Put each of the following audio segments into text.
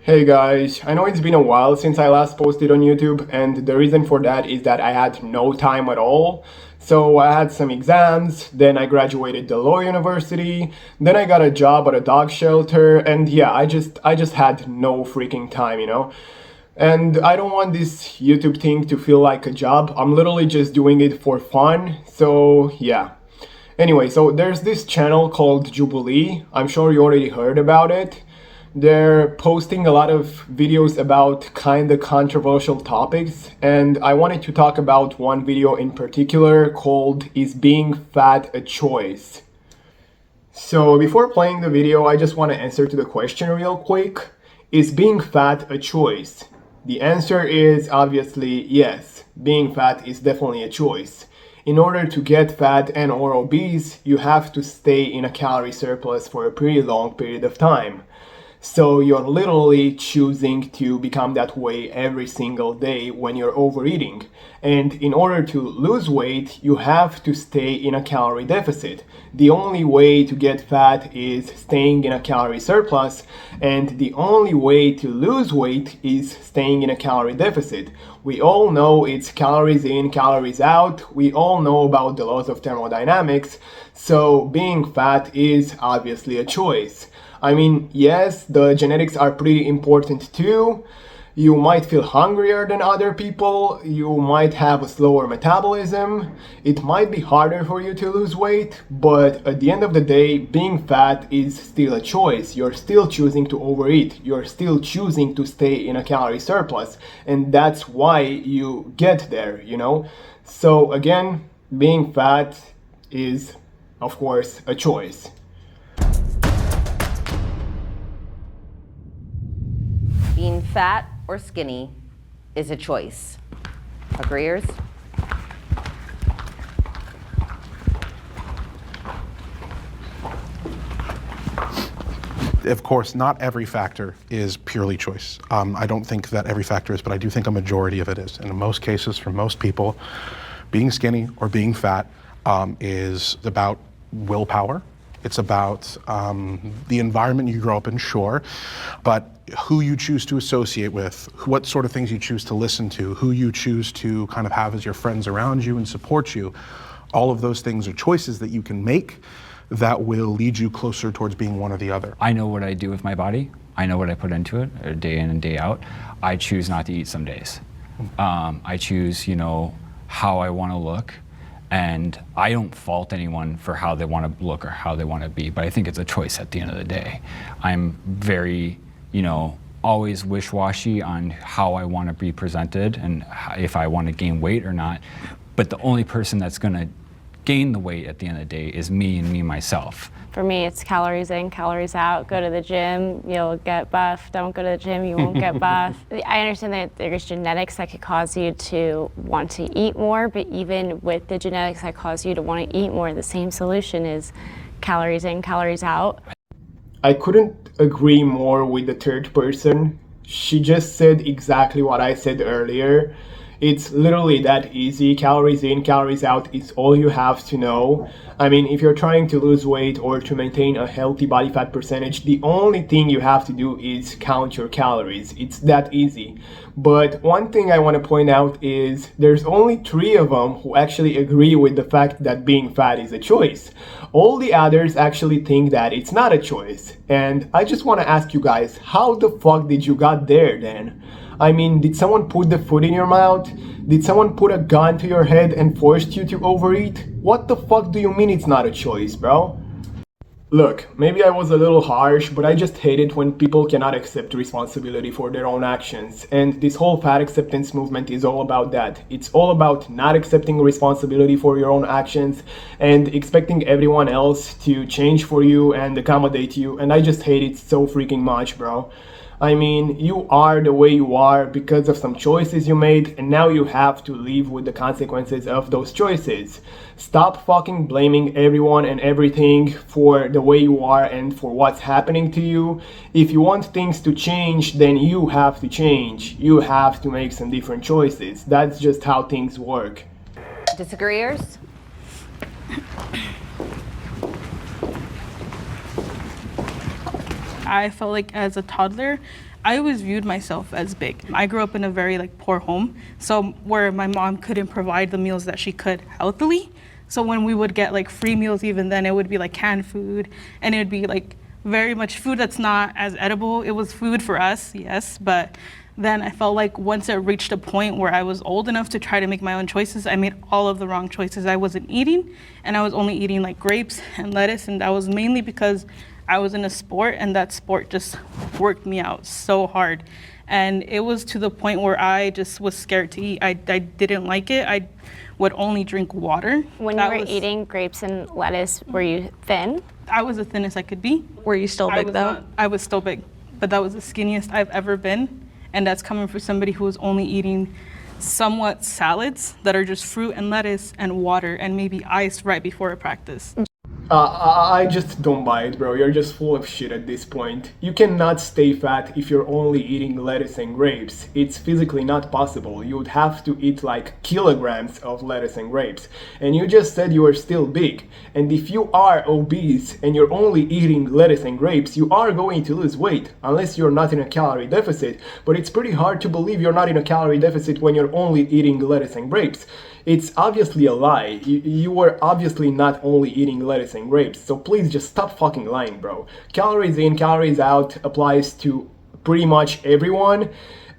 Hey guys, I know it's been a while since I last posted on YouTube, and the reason for that is that I had no time at all. So I had some exams, then I graduated the law university, then I got a job at a dog shelter, and yeah, I just had no freaking time. And I don't want this YouTube thing to feel like a job. I'm literally just doing it for fun. So yeah. Anyway, so there's this channel called Jubilee. I'm sure you already heard about it. They're posting a lot of videos about kinda controversial topics, and I wanted to talk about one video in particular called Is Being Fat a Choice? So before playing the video, I just want to answer to the question real quick. Is being fat a choice? The answer is obviously yes. Being fat is definitely a choice. In order to get fat and or obese, you have to stay in a calorie surplus for a pretty long period of time. So you're literally choosing to become that way every single day when you're overeating. And in order to lose weight, you have to stay in a calorie deficit. The only way to get fat is staying in a calorie surplus, and the only way to lose weight is staying in a calorie deficit. We all know it's calories in, calories out. We all know about the laws of thermodynamics. So being fat is obviously a choice. I mean, yes, the genetics are pretty important too. You might feel hungrier than other people, you might have a slower metabolism, it might be harder for you to lose weight, but at the end of the day, being fat is still a choice. You're still choosing to overeat, you're still choosing to stay in a calorie surplus, and that's why you get there. So again, being fat is, of course, a choice. Being fat or skinny is a choice. Agreeers? Of course, not every factor is purely choice. I don't think that every factor is, but I do think a majority of it is. And in most cases, for most people, being skinny or being fat is about willpower. It's about the environment you grow up in, sure, but who you choose to associate with, what sort of things you choose to listen to, who you choose to kind of have as your friends around you and support you. All of those things are choices that you can make that will lead you closer towards being one or the other. I know what I do with my body. I know what I put into it day in and day out. I choose not to eat some days. I choose, how I want to look. And I don't fault anyone for how they want to look or how they want to be, but I think it's a choice at the end of the day. I'm very, always wish-washy on how I want to be presented and if I want to gain weight or not. But the only person that's going to gain the weight at the end of the day is me and me myself. For me, it's calories in, calories out. Go to the gym, you'll get buff. Don't go to the gym, you won't get buff. I understand that there's genetics that could cause you to want to eat more, but even with the genetics that cause you to want to eat more, the same solution is calories in, calories out. I couldn't agree more with the third person. She just said exactly what I said earlier. It's literally that easy. Calories in, calories out is all you have to know. I mean, if you're trying to lose weight or to maintain a healthy body fat percentage, the only thing you have to do is count your calories. It's that easy. But one thing I want to point out is there's only 3 of them who actually agree with the fact that being fat is a choice. All the others actually think that it's not a choice. And I just want to ask you guys, how the fuck did you got there then? I mean, did someone put the food in your mouth? Did someone put a gun to your head and forced you to overeat? What the fuck do you mean it's not a choice, bro? Look, maybe I was a little harsh, but I just hate it when people cannot accept responsibility for their own actions. And this whole fat acceptance movement is all about that. It's all about not accepting responsibility for your own actions and expecting everyone else to change for you and accommodate you. And I just hate it so freaking much, bro. I mean, you are the way you are because of some choices you made, and now you have to live with the consequences of those choices. Stop fucking blaming everyone and everything for the way you are and for what's happening to you. If you want things to change, then you have to change. You have to make some different choices. That's just how things work. Disagreeers? I felt like as a toddler, I always viewed myself as big. I grew up in a very poor home, so where my mom couldn't provide the meals that she could healthily. So when we would get free meals, even then it would be canned food, and it would be very much food that's not as edible. It was food for us, yes, but then I felt like once it reached a point where I was old enough to try to make my own choices, I made all of the wrong choices. I wasn't eating, and I was only eating grapes and lettuce, and that was mainly because I was in a sport, and that sport just worked me out so hard. And it was to the point where I just was scared to eat. I didn't like it. I would only drink water. When you were eating grapes and lettuce, were you thin? I was the thinnest I could be. Were you still big though? I was still big, but that was the skinniest I've ever been. And that's coming from somebody who was only eating somewhat salads that are just fruit and lettuce and water and maybe ice right before a practice. I just don't buy it, bro. You're just full of shit at this point. You cannot stay fat if you're only eating lettuce and grapes. It's physically not possible. You would have to eat kilograms of lettuce and grapes. And you just said you are still big. And if you are obese and you're only eating lettuce and grapes, you are going to lose weight, unless you're not in a calorie deficit. But it's pretty hard to believe you're not in a calorie deficit when you're only eating lettuce and grapes. It's obviously a lie. You were obviously not only eating lettuce and grapes, so please just stop fucking lying, bro. Calories in, calories out applies to pretty much everyone,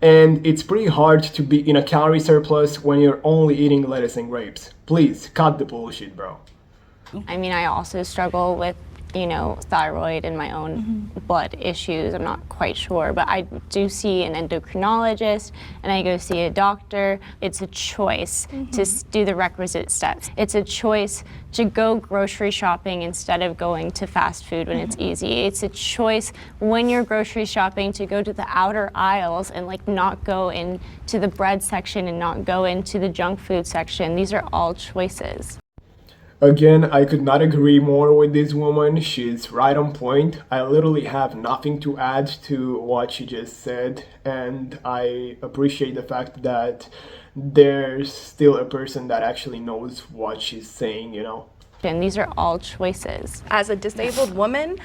and it's pretty hard to be in a calorie surplus when you're only eating lettuce and grapes. Please, cut the bullshit, bro. I mean, I also struggle with thyroid and my own blood issues. I'm not quite sure, but I do see an endocrinologist and I go see a doctor. It's a choice to do the requisite steps. It's a choice to go grocery shopping instead of going to fast food when it's easy. It's a choice when you're grocery shopping to go to the outer aisles and not go into the bread section and not go into the junk food section. These are all choices. Again, I could not agree more with this woman. She's right on point. I literally have nothing to add to what she just said, and I appreciate the fact that there's still a person that actually knows what she's saying, And these are all choices. As a disabled woman,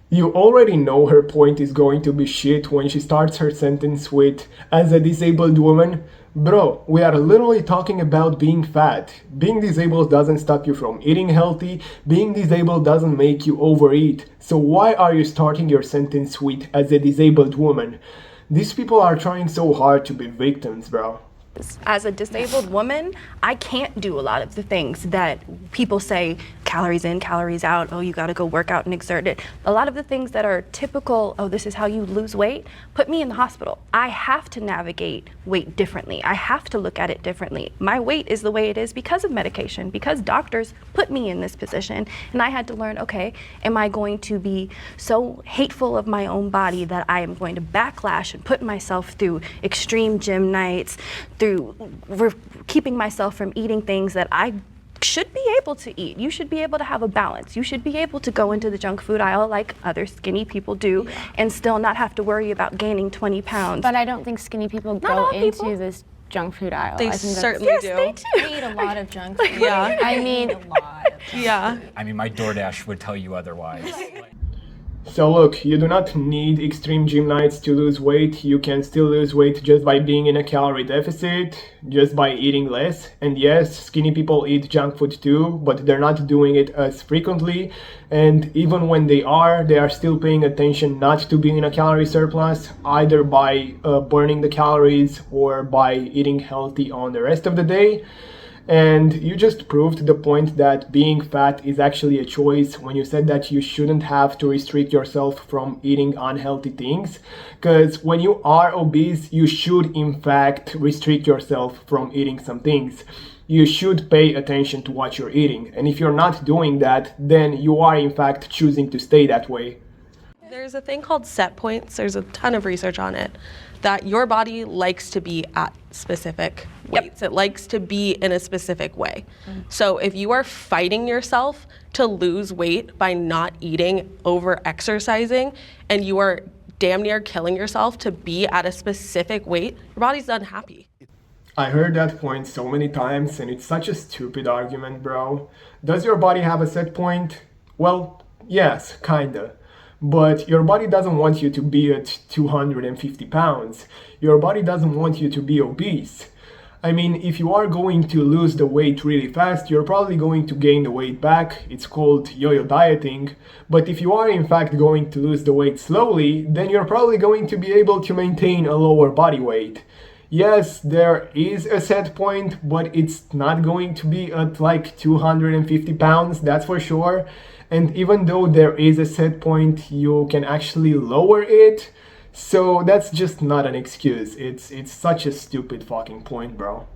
you already know her point is going to be shit when she starts her sentence with, as a disabled woman. Bro, we are literally talking about being fat. Being disabled doesn't stop you from eating healthy. Being disabled doesn't make you overeat. So why are you starting your sentence with, as a disabled woman? These people are trying so hard to be victims, bro. As a disabled woman, I can't do a lot of the things that people say, calories in, calories out, oh, you gotta go work out and exert it. A lot of the things that are typical, oh, this is how you lose weight, put me in the hospital. I have to navigate weight differently. I have to look at it differently. My weight is the way it is because of medication, because doctors put me in this position. And I had to learn, okay, am I going to be so hateful of my own body that I am going to backlash and put myself through extreme gym nights, through keeping myself from eating things that I should be able to eat. You should be able to have a balance. You should be able to go into the junk food aisle like other skinny people do and still not have to worry about gaining 20 pounds. But I don't think skinny people go into this junk food aisle. They I think certainly do. They do. I eat a lot of junk food. Yeah. I mean, a lot of junk Yeah. I mean, my DoorDash would tell you otherwise. So look, you do not need extreme gym nights to lose weight. You can still lose weight just by being in a calorie deficit, just by eating less. And yes, skinny people eat junk food too, but they're not doing it as frequently. And even when they are still paying attention not to being in a calorie surplus, either by burning the calories or by eating healthy on the rest of the day. And you just proved the point that being fat is actually a choice when you said that you shouldn't have to restrict yourself from eating unhealthy things. Because when you are obese, you should in fact restrict yourself from eating some things. You should pay attention to what you're eating. And if you're not doing that, then you are in fact choosing to stay that way. There's a thing called set points. There's a ton of research on it, that your body likes to be at specific weights. It likes to be in a specific way. So if you are fighting yourself to lose weight by not eating, over exercising, and you are damn near killing yourself to be at a specific weight, your body's unhappy. I heard that point so many times, and it's such a stupid argument, bro. Does your body have a set point? Well, yes, kinda. But your body doesn't want you to be at 250 pounds. Your body doesn't want you to be obese. I mean, if you are going to lose the weight really fast, you're probably going to gain the weight back. It's called yo-yo dieting. But if you are in fact going to lose the weight slowly, then you're probably going to be able to maintain a lower body weight. Yes, there is a set point, but it's not going to be at like 250 pounds, that's for sure. And even though there is a set point, you can actually lower it. So that's just not an excuse. It's such a stupid fucking point, bro.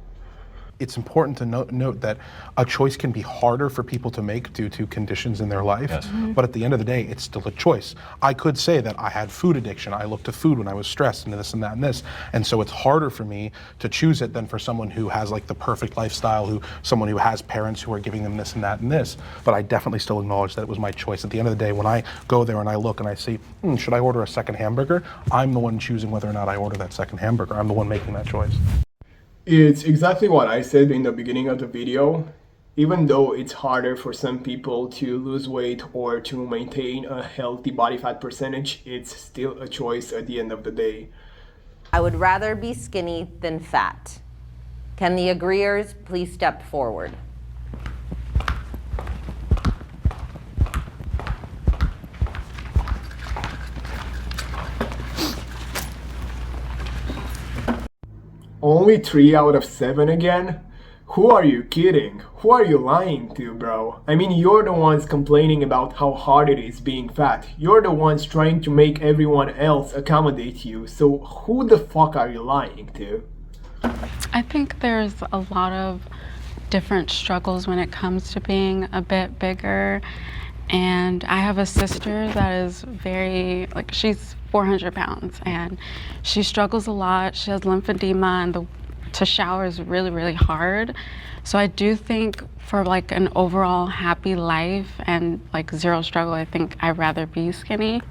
It's important to note that a choice can be harder for people to make due to conditions in their life, but at the end of the day, it's still a choice. I could say that I had food addiction. I looked to food when I was stressed and this and that and this, and so it's harder for me to choose it than for someone who has like the perfect lifestyle, someone who has parents who are giving them this and that and this. But I definitely still acknowledge that it was my choice. At the end of the day, when I go there and I look and I see, should I order a second hamburger? I'm the one choosing whether or not I order that second hamburger. I'm the one making that choice. It's exactly what I said in the beginning of the video. Even though it's harder for some people to lose weight or to maintain a healthy body fat percentage, it's still a choice at the end of the day. I would rather be skinny than fat. Can the agreeers please step forward? Only 3 out of 7 again? Who are you kidding? Who are you lying to, bro? I mean, you're the ones complaining about how hard it is being fat. You're the ones trying to make everyone else accommodate you. So who the fuck are you lying to? I think there's a lot of different struggles when it comes to being a bit bigger. And I have a sister that is she's 400 pounds and she struggles a lot. She has lymphedema and to shower is really, really hard. So I do think for like an overall happy life and like zero struggle, I think I'd rather be skinny.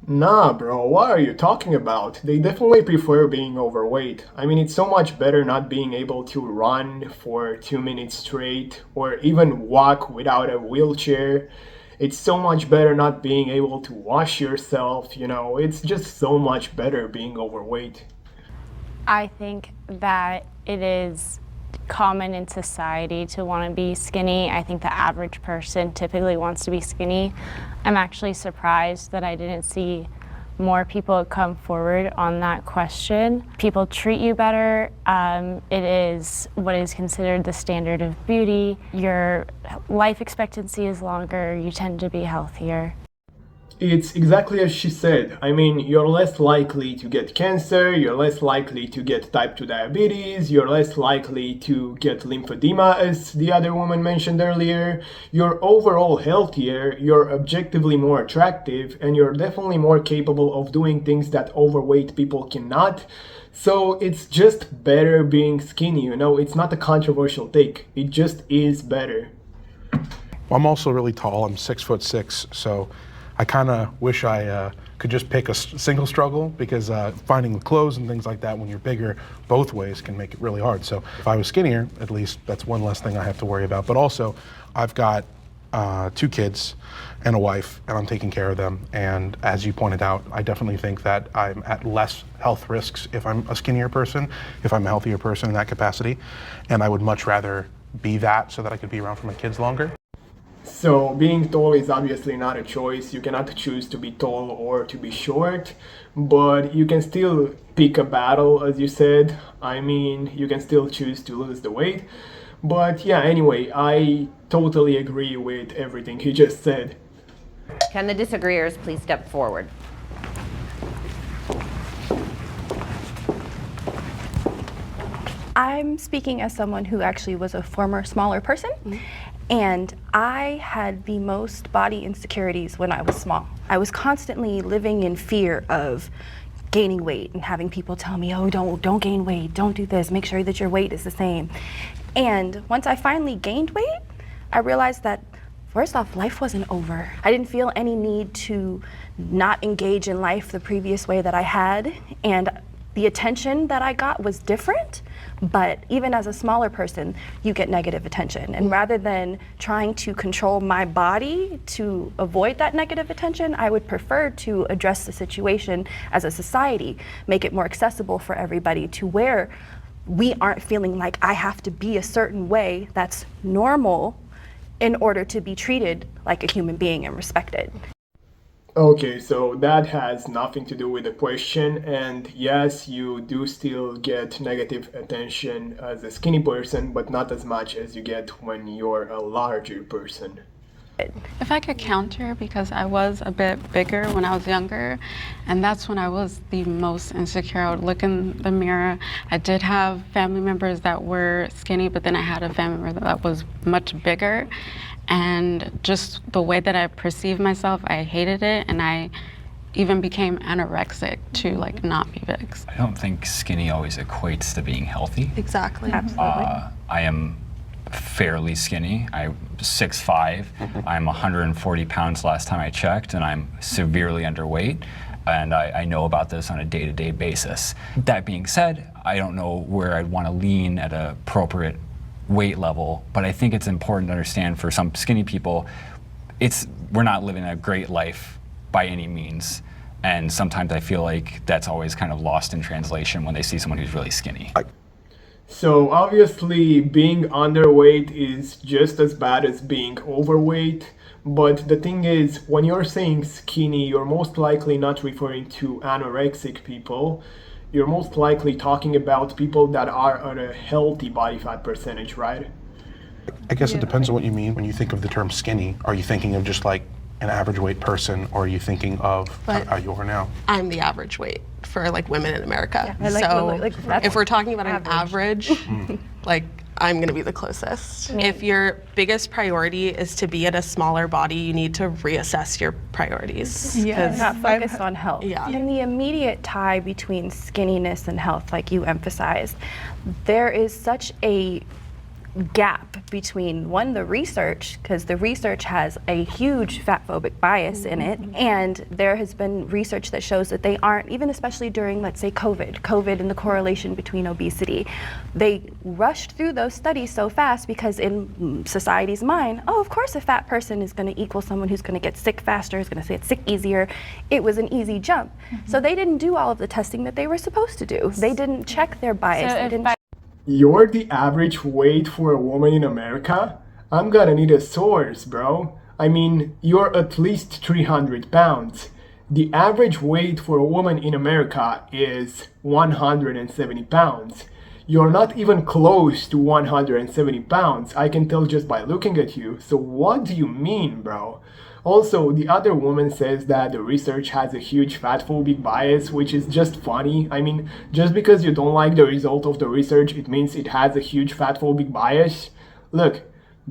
Nah, bro, what are you talking about? They definitely prefer being overweight. I mean, it's so much better not being able to run for 2 minutes straight or even walk without a wheelchair. It's so much better not being able to wash yourself, it's just so much better being overweight. I think that it is common in society to want to be skinny. I think the average person typically wants to be skinny. I'm actually surprised that I didn't see more people come forward on that question. People treat you better. It is what is considered the standard of beauty. Your life expectancy is longer. You tend to be healthier. It's exactly as she said. I mean, you're less likely to get cancer, you're less likely to get type 2 diabetes, you're less likely to get lymphedema, as the other woman mentioned earlier. You're overall healthier, you're objectively more attractive, and you're definitely more capable of doing things that overweight people cannot. So it's just better being skinny, it's not a controversial take. It just is better. I'm also really tall. I'm 6'6", so I kind of wish I could just pick a single struggle because finding the clothes and things like that when you're bigger both ways can make it really hard. So if I was skinnier, at least that's one less thing I have to worry about. But also, I've got 2 kids and a wife, and I'm taking care of them. And as you pointed out, I definitely think that I'm at less health risks if I'm a skinnier person, if I'm a healthier person in that capacity. And I would much rather be that so that I could be around for my kids longer. So being tall is obviously not a choice. You cannot choose to be tall or to be short, but you can still pick a battle, as you said. I mean, you can still choose to lose the weight. But yeah, anyway, I totally agree with everything he just said. Can the disagreeers please step forward? I'm speaking as someone who actually was a former smaller person. And I had the most body insecurities when I was small. I was constantly living in fear of gaining weight and having people tell me, oh, don't gain weight, don't do this, make sure that your weight is the same. And once I finally gained weight, I realized that first off, life wasn't over. I didn't feel any need to not engage in life the previous way that I had. And the attention that I got was different, But even as a smaller person, you get negative attention. And rather than trying to control my body to avoid that negative attention, I would prefer to address the situation as a society, make it more accessible for everybody to where we aren't feeling like I have to be a certain way that's normal in order to be treated like a human being and respected. Okay, so that has nothing to do with the question, and yes, you do still get negative attention as a skinny person, but not as much as you get when you're a larger person. If I could counter, because I was a bit bigger when I was younger, and that's when I was the most insecure. I would look in the mirror. I did have family members that were skinny, but then I had a family member that was much bigger. And just the way that I perceived myself, I hated it, and I even became anorexic to like not be big. I don't think skinny always equates to being healthy. Exactly. Absolutely. I am fairly skinny. I'm 6'5". I'm 140 pounds last time I checked, and I'm severely underweight. And I know about this on a day-to-day basis. That being said, I don't know where I'd want to lean at an appropriate weight level, but I think it's important to understand for some skinny people, we're not living a great life by any means. And sometimes I feel like that's always kind of lost in translation when they see someone who's really skinny. So obviously being underweight is just as bad as being overweight, but the thing is, when you're saying skinny, you're most likely not referring to anorexic people. You're most likely talking about people that are at a healthy body fat percentage, right? I guess it depends on what you mean when you think of the term skinny. Are you thinking of just like an average weight person, or are you thinking of how you are now? I'm the average weight for like women in America. Yeah, so if we're talking about an average, like I'm gonna be the closest. If your biggest priority is to be at a smaller body, you need to reassess your priorities. Yeah, not focused on health. Yeah. And the immediate tie between skinniness and health, like you emphasized, there is such a gap between the research, because the research has a huge fatphobic bias in it, and there has been research that shows that they aren't, even especially during, let's say, COVID and the correlation between obesity. They rushed through those studies so fast because in society's mind, oh, of course a fat person is going to equal someone who's going to get sick faster, is going to get sick easier. It was an easy jump. So they didn't do all of the testing that they were supposed to do. They didn't check their bias. You're the average weight for a woman in America? I'm gonna need a source, bro. I mean, you're at least 300 pounds. The average weight for a woman in America is 170 pounds. You're not even close to 170 pounds, I can tell just by looking at you. So what do you mean, bro? Also, the other woman says that the research has a huge fatphobic bias, which is just funny. I mean, just because you don't like the result of the research, it means it has a huge fatphobic bias? Look,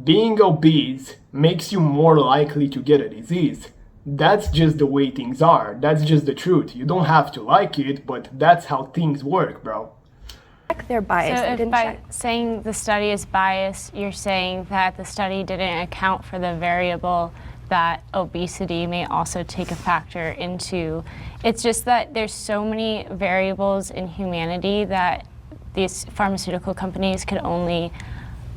being obese makes you more likely to get a disease. That's just the way things are. That's just the truth. You don't have to like it, but that's how things work, bro. Their bias. So if by saying the study is biased, you're saying that the study didn't account for the variable that obesity may also take a factor into. It's just that there's so many variables in humanity that these pharmaceutical companies could only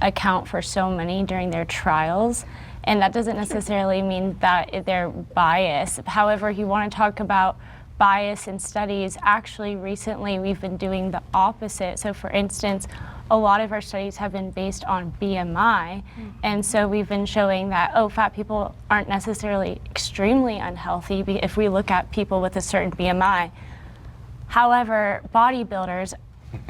account for so many during their trials. And that doesn't necessarily mean that they're biased. However, if you want to talk about bias in studies, actually recently we've been doing the opposite. So for instance, a lot of our studies have been based on BMI, and so we've been showing that, fat people aren't necessarily extremely unhealthy if we look at people with a certain BMI. However, bodybuilders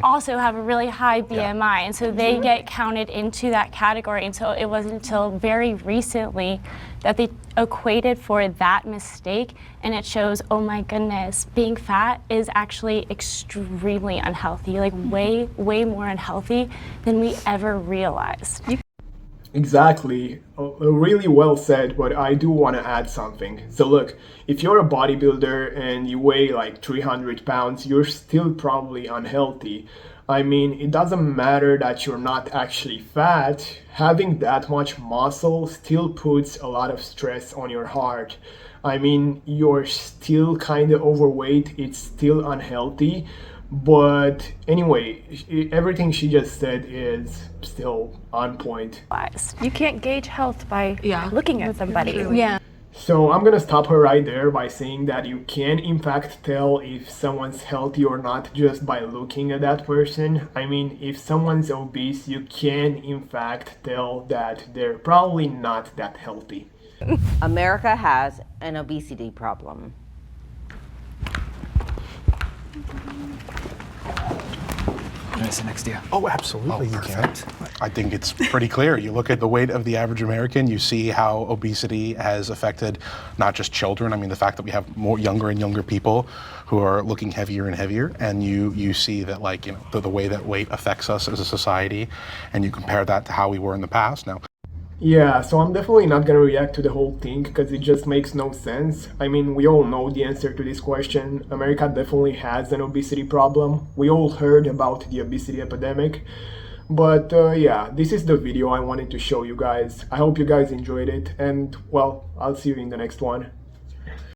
also have a really high BMI, and so they get counted into that category. And so it wasn't until very recently that they equated for that mistake, and it shows, oh my goodness, being fat is actually extremely unhealthy, like way, way more unhealthy than we ever realized. Exactly. Really well said, but I do want to add something. So look, if you're a bodybuilder and you weigh like 300 pounds, you're still probably unhealthy. I mean, it doesn't matter that you're not actually fat. Having that much muscle still puts a lot of stress on your heart. I mean, you're still kind of overweight, it's still unhealthy, But anyway, everything she just said is still on point. You can't gauge health by Yeah. looking at somebody. Yeah. So I'm gonna stop her right there by saying that you can in fact tell if someone's healthy or not just by looking at that person. I mean, if someone's obese, you can in fact tell that they're probably not that healthy. America has an obesity problem. Can I sit next to you? Oh, absolutely, you can. perfect. I think it's pretty clear. You look at the weight of the average American, you see how obesity has affected not just children. I mean, the fact that we have more younger and younger people who are looking heavier and heavier, and you see that, like, you know, the way that weight affects us as a society, and you compare that to how we were in the past. Now, Yeah, so I'm definitely not gonna react to the whole thing because it just makes no sense. I mean, we all know the answer to this question. America definitely has an obesity problem. We all heard about the obesity epidemic. But yeah, this is the video I wanted to show you guys. I hope you guys enjoyed it, and well, I'll see you in the next one.